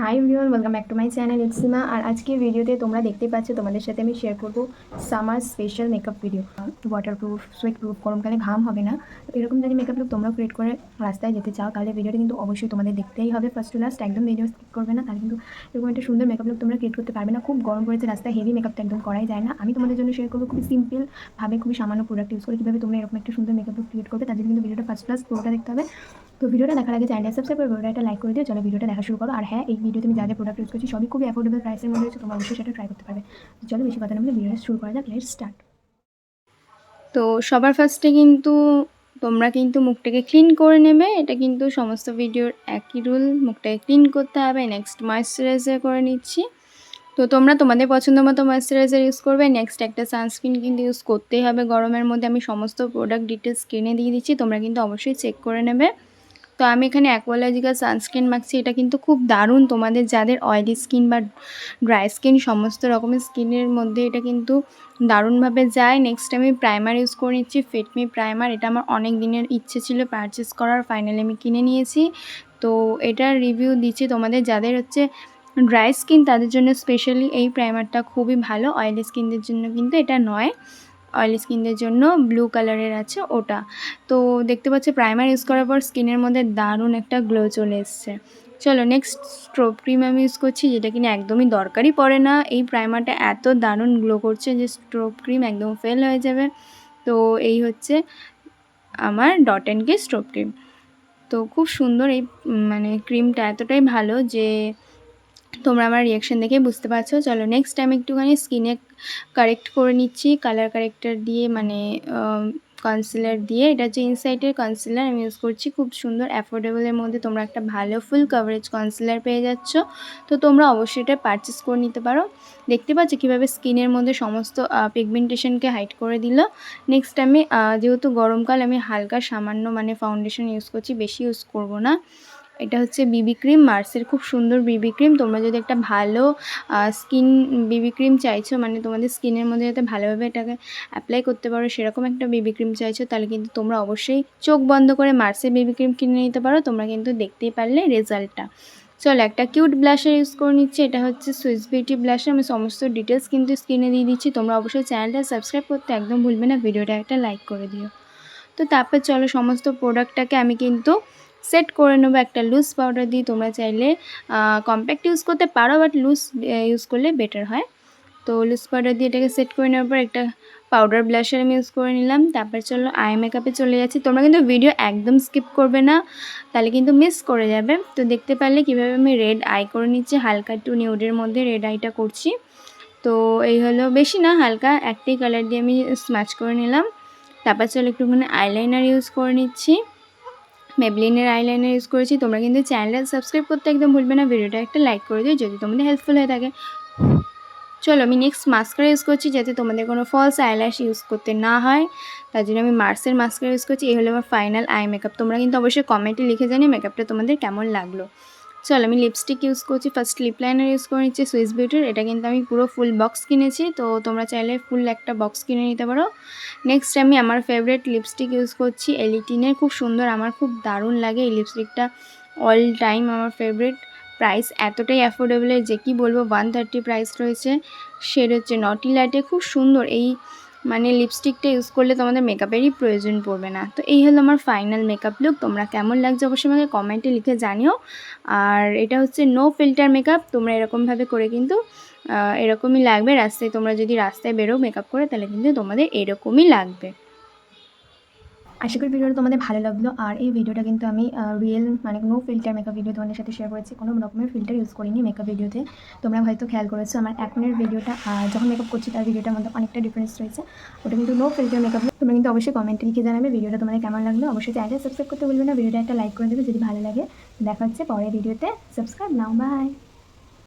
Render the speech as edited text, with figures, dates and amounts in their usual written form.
High everyone, welcome back to my channel it's Seema. আর আজকের ভিডিওতে তোমরা দেখতে পাচ্ছ, তোমাদের সাথে আমি শেয়ার করবো summer special makeup video. Waterproof, sweet proof, গরমকালে ঘাম হবে না। তো এরকম যদি মেকআপ লুক তোমরা ক্রিয়েট করে রাস্তায় যেতে চাও, তাহলে ভিডিওটা কিন্তু অবশ্যই তোমাদের দেখতেই হবে ফার্স্ট টু লাস্ট। একদম ভিডিও স্কিপ করবে না, তাহলে কিন্তু এরকম একটা সুন্দর মেকআপ লুক তোমরা ক্রিয়েট করতে পারবে না। খুব গরম পড়েছে, রাস্তায় হেভি মেকআপটা একদম করাই যায় না। আমি তোমাদের জন্য শেয়ার করবো খুবই সিম্পলভাবে, খুবই সামান্য প্রোডাক্ট ইউজ করে কীভাবে তোমরা এরকম একটা সুন্দর মেকআপ লুক ক্রিয়েট করবে। তার জন্য কিন্তু ভিডিওটা ফার্স্ট ক্লাস পুরোটা দেখতে হবে। তো ভিডিওটা দেখার আগে চ্যানেলটা সাবস্ক্রাইব করে ভিডিওটা একটা লাইক করে দিও। চলো ভিডিওটা দেখা শুরু করো। আর হ্যাঁ, এই ভিডিওতে আমি যা যা প্রোডাক্ট ইউজ করছি সবই খুবই অ্যাফোর্ডেবল প্রাইসের মধ্যে রয়েছে, তোমরা অবশ্যই সেটা ট্রাই করতে পারবে। তো চলো বেশি কথা না বলে ভিডিওটা শুরু করা যাক, লেটস স্টার্ট। তো সবার ফার্স্টে কিন্তু তোমরা কিন্তু মুখটাকে ক্লিন করে নেবে। এটা কিন্তু সমস্ত ভিডিওর একই রুল, মুখটাকে ক্লিন করতে হবে। নেক্সট ময়েশ্চারাইজার করে নিচ্ছি। তো তোমরা তোমাদের পছন্দ মতো ময়েশ্চারাইজার ইউজ করবে। নেক্সট একটা সানস্ক্রিন কিন্তু ইউজ করতেই হবে গরমের মধ্যে। আমি সমস্ত প্রোডাক্ট ডিটেলস স্ক্রিনে দিয়ে দিচ্ছি, তোমরা কিন্তু অবশ্যই চেক করে নেবে। তো আমি এখানে অ্যাকোয়ালজিক্যাল সানস্ক্রিন মাখছি। এটা কিন্তু খুব দারুণ তোমাদের যাদের অয়েলি স্কিন বা ড্রাই স্কিন, সমস্ত রকমের স্কিনের মধ্যে এটা কিন্তু দারুণভাবে যায়। নেক্সট আমি প্রাইমার ইউজ করে নিচ্ছি, ফিটমি প্রাইমার। এটা আমার অনেক দিনের ইচ্ছে ছিল পারচেস করার, ফাইনালি আমি কিনে নিয়েছি। তো এটার রিভিউ দিচ্ছি তোমাদের যাদের হচ্ছে ড্রাই স্কিন, তাদের জন্য স্পেশালি এই প্রাইমারটা খুবই ভালো। অয়েলি স্কিনদের জন্য কিন্তু এটা নয়, অয়েলি স্কিনদের জন্য ব্লু কালারের আছে ওটা। তো দেখতে পাচ্ছি প্রাইমার ইউজ করার পর স্কিনের মধ্যে দারুণ একটা গ্লো চলে এসছে। চলো নেক্সট স্ট্রোব ক্রিম আমি ইউজ করছি, যেটা কিনা একদমই দরকারই পড়ে না। এই প্রাইমারটা এত দারুণ গ্লো করছে যে স্ট্রোব ক্রিম একদম ফেল হয়ে যাবে। তো এই হচ্ছে আমার ডট অ্যান্ড কি স্ট্রোব ক্রিম। তো খুব সুন্দর এই মানে ক্রিমটা, এতটাই ভালো যে তোমরা আমার রিয়াকশান দেখে বুঝতে পারছো। চলো নেক্সট আমি একটুখানি স্কিনে কারেক্ট করে নিচ্ছি কালার কারেক্টার দিয়ে, মানে কনসিলার দিয়ে। এটা হচ্ছে ইনসাইটের কনসিলার আমি ইউজ করছি, খুব সুন্দর অ্যাফোর্ডেবলের মধ্যে তোমরা একটা ভালো ফুল কভারেজ কনসিলার পেয়ে যাচ্ছ। তো তোমরা অবশ্যই এটা পারচেস করে নিতে পারো। দেখতে পাচ্ছ কীভাবে স্কিনের মধ্যে সমস্ত পিগমেন্টেশনকে হাইড করে দিল। নেক্সট আমি যেহেতু গরমকাল, আমি হালকা সামান্য মানে ফাউন্ডেশন ইউজ করছি, বেশি ইউজ করব না। এটা হচ্ছে বিবি ক্রিম, মার্সের খুব সুন্দর বিবি ক্রিম। তোমরা যদি একটা ভালো স্কিন বিবি ক্রিম চাইছো, মানে তোমাদের স্কিনের মধ্যে যাতে ভালোভাবে এটাকে অ্যাপ্লাই করতে পারো সেরকম একটা বিবি ক্রিম চাইছো, তাহলে কিন্তু তোমরা অবশ্যই চোখ বন্ধ করে মার্সের বিবি ক্রিম কিনে নিতে পারো। তোমরা কিন্তু দেখতেই পারলে রেজাল্টটা। চলো একটা কিউট ব্লাশার ইউজ করে নিচ্ছি। এটা হচ্ছে সুইস বিউটি ব্লাশার। আমি সমস্ত ডিটেলস কিন্তু স্ক্রিনে দিয়ে দিচ্ছি, তোমরা অবশ্যই চ্যানেলটা সাবস্ক্রাইব করতে একদম ভুলবে না, ভিডিওটা একটা লাইক করে দিও। তো তারপর চলো সমস্ত প্রোডাক্টটাকে আমি কিন্তু সেট করে নেবো একটা লুজ পাউডার দিয়ে। তোমরা চাইলে কম্প্যাক্ট ইউজ করতে পারো, বাট লুজ ইউজ করলে বেটার হয়। তো লুজ পাউডার দিয়ে এটাকে সেট করে নেওয়ার পর একটা পাউডার ব্লাশার আমি ইউজ করে নিলাম। তারপর চলো আই মেকআপে চলে যাচ্ছি। তোমরা কিন্তু ভিডিও একদম স্কিপ করবে না, তাহলে কিন্তু মিস করে যাবে। তো দেখতে পারলে কীভাবে আমি রেড আই করে নিচ্ছি, হালকা একটু নিউডের মধ্যে রেড আইটা করছি। তো এই হলো, বেশি না, হালকা একটাই কালার দিয়ে আমি স্ম্যাচ করে নিলাম। তারপর চলো একটুখানি আইলাইনার ইউজ করে নিচ্ছি, মেবলিনের আইলাইনার ইউজ করেছি। তোমরা কিন্তু চ্যানেলটা সাবস্ক্রাইব করতে একদম ভুলবে না, ভিডিওটা একটা লাইক করে দিও যদি তোমাদের হেল্পফুল হয়ে থাকে। চলো আমি নেক্সট মাস্কারা ইউজ করছি, যাতে তোমাদের কোনো ফলস আইল্যাশ ইউজ করতে না হয়, তার জন্য আমি মার্সের মাস্কারা ইউজ করছি। এই হলো আমার ফাইনাল আই মেকআপ। তোমরা কিন্তু অবশ্যই কমেন্টে লিখে জানিও মেকআপটা তোমাদের কেমন লাগলো। চলো আমি লিপস্টিক ইউজ করছি, ফার্স্ট লিপ লাইনার ইউজ করে নিচ্ছি সুইস বিউটির। এটা কিন্তু আমি পুরো ফুল বক্স কিনেছি, তো তোমরা চাইলে ফুল একটা বক্স কিনে নিতে পারো। নেক্সট আমি আমার ফেভারিট লিপস্টিক ইউজ করছি এলিটিনের, খুব সুন্দর, আমার খুব দারুণ লাগে এই লিপস্টিকটা, অল টাইম আমার ফেভারিট। প্রাইস এতটাই অ্যাফোর্ডেবলের যে কি বলবো, 130 প্রাইস রয়েছে। শেড হচ্ছে নটি লাইটে, খুব সুন্দর। এই মানে লিপস্টিকটা ইউজ করলে তোমাদের মেকআপেরই প্রয়োজন পড়বে না। তো এই হলো আমার ফাইনাল মেকআপ লুক। তোমরা কেমন লাগছে অবশ্যই আমাকে কমেন্টে লিখে জানিও। আর এটা হচ্ছে নো ফিল্টার মেকআপ। তোমরা এরকমভাবে করে কিন্তু এরকমই লাগবে রাস্তায়, তোমরা যদি রাস্তায় বেরো মেকআপ করে, তাহলে কিন্তু তোমাদের এরকমই লাগবে। আশা করি ভিডিওটা তোমাদের ভালো লাগলো। আর এই ভিডিওটা কিন্তু আমি রিয়েল মানে নো ফিল্টার মেকআপ ভিডিও তোমাদের সাথে শেয়ার করেছি, কোনো রকমের ফিল্টার ইউজ করিনি মেকআপ ভিডিওতে। তোমরা হয়তো খেয়াল করেছো আমার এখনের ভিডিওটা যখন মেকআপ করছি তার ভিডিওটার মধ্যে অনেকটা ডিফারেন্স রয়েছে। ওটা কিন্তু নো ফিল্টার মেকআপ। তোমরা কিন্তু অবশ্যই কমেন্টে লিখে জানাবে ভিডিওটা তোমাদের কেমন লাগলো। অবশ্যই চ্যানেলটা সাবস্ক্রাইব করতে ভুলবে না, ভিডিওটা একটা লাইক করে দেবে যদি ভালো লাগে। দেখা হচ্ছে পরের ভিডিওতে। সাবস্ক্রাইব নাও, বাই।